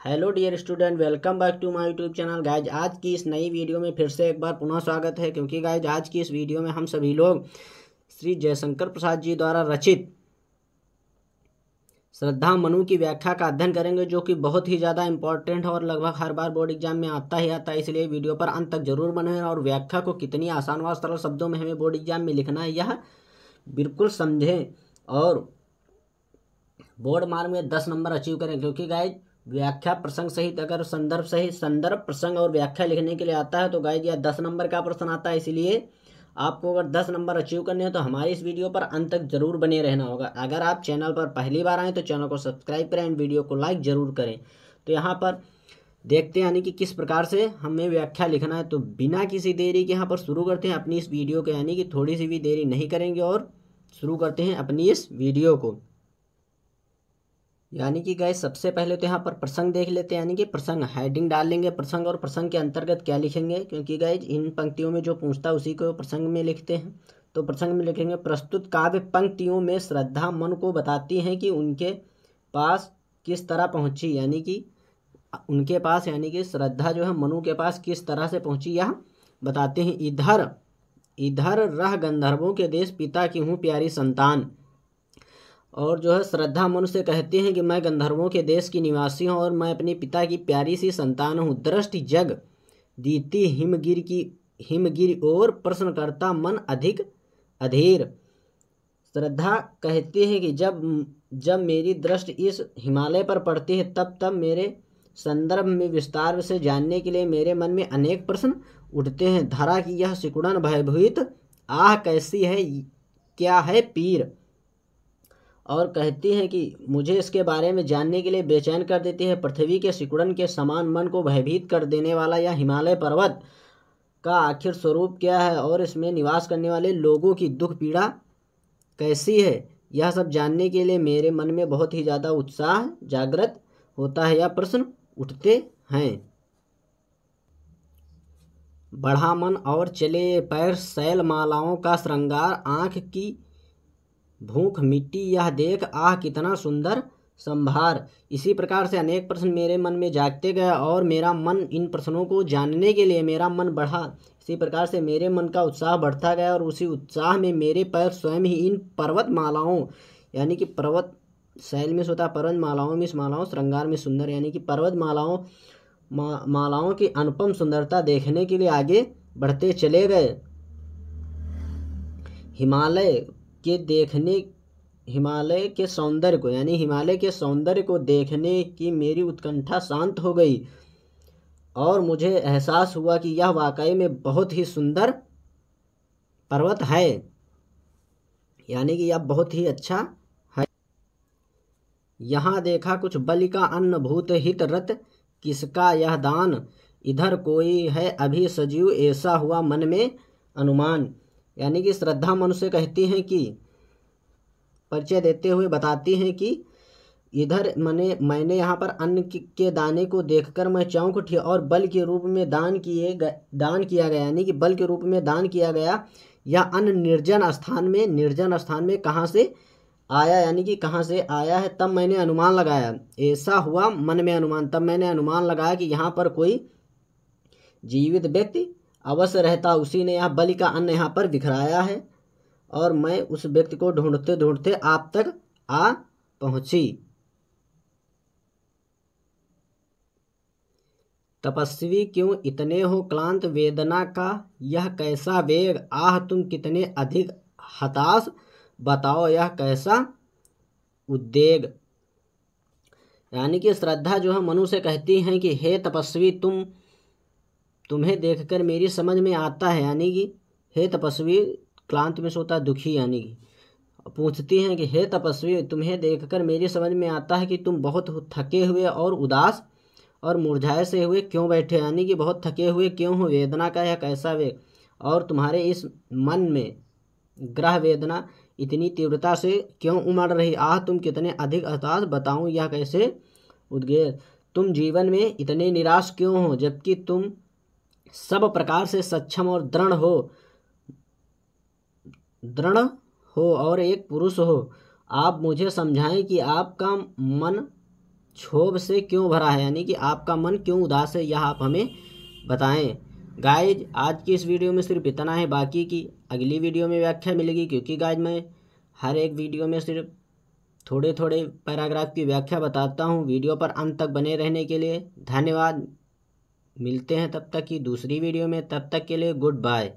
Hello dear student, welcome back to my YouTube channel. Guys आज की इस नई वीडियो में फिर से एक बार पुनः स्वागत है, क्योंकि गाइज आज की इस वीडियो में हम सभी लोग श्री जयशंकर प्रसाद जी द्वारा रचित श्रद्धा मनु की व्याख्या का अध्ययन करेंगे, जो कि बहुत ही ज़्यादा इंपॉर्टेंट है और लगभग हर बार बोर्ड एग्जाम में आता ही आता है। इसलिए वीडियो पर अंत तक जरूर बने और व्याख्या को कितनी आसान व सरल शब्दों में हमें बोर्ड एग्जाम में लिखना है यह बिल्कुल समझें और बोर्ड मार्क में 10 नंबर अचीव करें। क्योंकि गाइज व्याख्या प्रसंग सहित अगर संदर्भ सहित संदर्भ प्रसंग और व्याख्या लिखने के लिए आता है तो गाइज यह 10 नंबर का प्रश्न आता है। इसलिए आपको अगर 10 नंबर अचीव करने हैं तो हमारी इस वीडियो पर अंत तक जरूर बने रहना होगा। अगर आप चैनल पर पहली बार आए तो चैनल को सब्सक्राइब करें एंड वीडियो को लाइक जरूर करें। तो यहाँ पर देखते हैं यानी कि किस प्रकार से हमें व्याख्या लिखना है। तो बिना किसी देरी के यहाँ पर शुरू करते हैं अपनी इस वीडियो को, यानी कि थोड़ी सी भी देरी नहीं करेंगे और शुरू करते हैं अपनी इस वीडियो को। यानी कि गाइस सबसे पहले तो यहाँ पर प्रसंग देख लेते हैं, यानी कि प्रसंग हेडिंग डाल लेंगे प्रसंग और प्रसंग के अंतर्गत क्या लिखेंगे, क्योंकि गाइस इन पंक्तियों में जो पूछता है उसी को प्रसंग में लिखते हैं। तो प्रसंग में लिखेंगे, प्रस्तुत काव्य पंक्तियों में श्रद्धा मन को बताती हैं कि उनके पास किस तरह पहुंची, यानी कि उनके पास यानी कि श्रद्धा जो है मनु के पास किस तरह से पहुंची यह बताते हैं। इधर इधर रह गंधर्वों के देश पिता की हूँ प्यारी संतान। और जो है श्रद्धा मनु से कहती हैं कि मैं गंधर्वों के देश की निवासी हूँ और मैं अपने पिता की प्यारी सी संतान हूँ। दृष्टि जग दीती हिमगिर और प्रश्न करता मन अधिक अधीर। श्रद्धा कहती है कि जब मेरी दृष्टि इस हिमालय पर पड़ती है तब मेरे संदर्भ में विस्तार से जानने के लिए मेरे मन में अनेक प्रश्न उठते हैं। धरा की यह सिकुड़न भयभीत आह कैसी है, क्या है पीर। और कहती हैं कि मुझे इसके बारे में जानने के लिए बेचैन कर देती है। पृथ्वी के सिकुड़न के समान मन को भयभीत कर देने वाला यह हिमालय पर्वत का आखिर स्वरूप क्या है और इसमें निवास करने वाले लोगों की दुख पीड़ा कैसी है, यह सब जानने के लिए मेरे मन में बहुत ही ज़्यादा उत्साह जागृत होता है, यह प्रश्न उठते हैं। बढ़ा मन और चले पैर शैल मालाओं का श्रृंगार, आँख की भूख मिट्टी यह देख आह कितना सुंदर संभार। इसी प्रकार से अनेक प्रश्न मेरे मन में जागते गए और मेरा मन इन प्रश्नों को जानने के लिए मेरा मन बढ़ा। इसी प्रकार से मेरे मन का उत्साह बढ़ता गया और उसी उत्साह में मेरे पैर स्वयं ही इन पर्वत मालाओं, यानी कि पर्वत शैल में होता पर्वत मालाओं में, इस मालाओं श्रृंगार में सुंदर, यानी कि पर्वत मालाओं की अनुपम सुंदरता देखने के लिए आगे बढ़ते चले गए। हिमालय के सौंदर्य को, यानी हिमालय के सौंदर्य को देखने की मेरी उत्कंठा शांत हो गई और मुझे एहसास हुआ कि यह वाकई में बहुत ही सुंदर पर्वत है, यानी कि यह बहुत ही अच्छा है। यहाँ देखा कुछ बलि का अन्न भूत हित रत किसका यह दान, इधर कोई है अभी सजीव ऐसा हुआ मन में अनुमान। यानी कि श्रद्धा मनु से कहती हैं कि परिचय देते हुए बताती हैं कि इधर मैंने यहाँ पर अन्न के दाने को देखकर मैं चौंक उठी और बल के रूप में दान किया गया, यानी कि बल के रूप में दान किया गया यह अन्न निर्जन स्थान में कहाँ से आया, यानी कि कहाँ से आया है। तब मैंने अनुमान लगाया, ऐसा हुआ मन में अनुमान, तब मैंने अनुमान लगाया कि यहाँ पर कोई जीवित व्यक्ति अवश्य रहता, उसी ने यह बलि का अन्न यहाँ पर बिखराया है और मैं उस व्यक्ति को ढूंढते ढूंढते आप तक आ पहुंची। तपस्वी क्यों इतने हो क्लांत वेदना का यह कैसा वेग, आह तुम कितने अधिक हताश बताओ यह कैसा उद्वेग। यानी कि श्रद्धा जो है मनु से कहती हैं कि हे तपस्वी तुम्हें देखकर मेरी समझ में आता है, यानी कि हे तपस्वी क्लांत में सोता दुखी, यानी कि पूछती हैं कि हे तपस्वी तुम्हें देखकर मेरी समझ में आता है कि तुम बहुत थके हुए और उदास और मुरझाए से हुए क्यों बैठे, यानी कि बहुत थके हुए क्यों हो, वेदना का यह कैसा वेग और तुम्हारे इस मन में ग्रह वेदना इतनी तीव्रता से क्यों उमड़ रही, आह तुम कितने अधिक हताश बताऊं यह कैसे उद्वेग। तुम जीवन में इतने निराश क्यों हो जबकि तुम सब प्रकार से सक्षम और दृढ़ हो और एक पुरुष हो। आप मुझे समझाएं कि आपका मन क्षोभ से क्यों भरा है, यानी कि आपका मन क्यों उदास है, यह आप हमें बताएं। गाइज आज की इस वीडियो में सिर्फ इतना है, बाकी की अगली वीडियो में व्याख्या मिलेगी, क्योंकि गाइज मैं हर एक वीडियो में सिर्फ थोड़े थोड़े पैराग्राफ की व्याख्या बताता हूँ। वीडियो पर अंत तक बने रहने के लिए धन्यवाद। मिलते हैं तब तक की दूसरी वीडियो में, तब तक के लिए गुड बाय।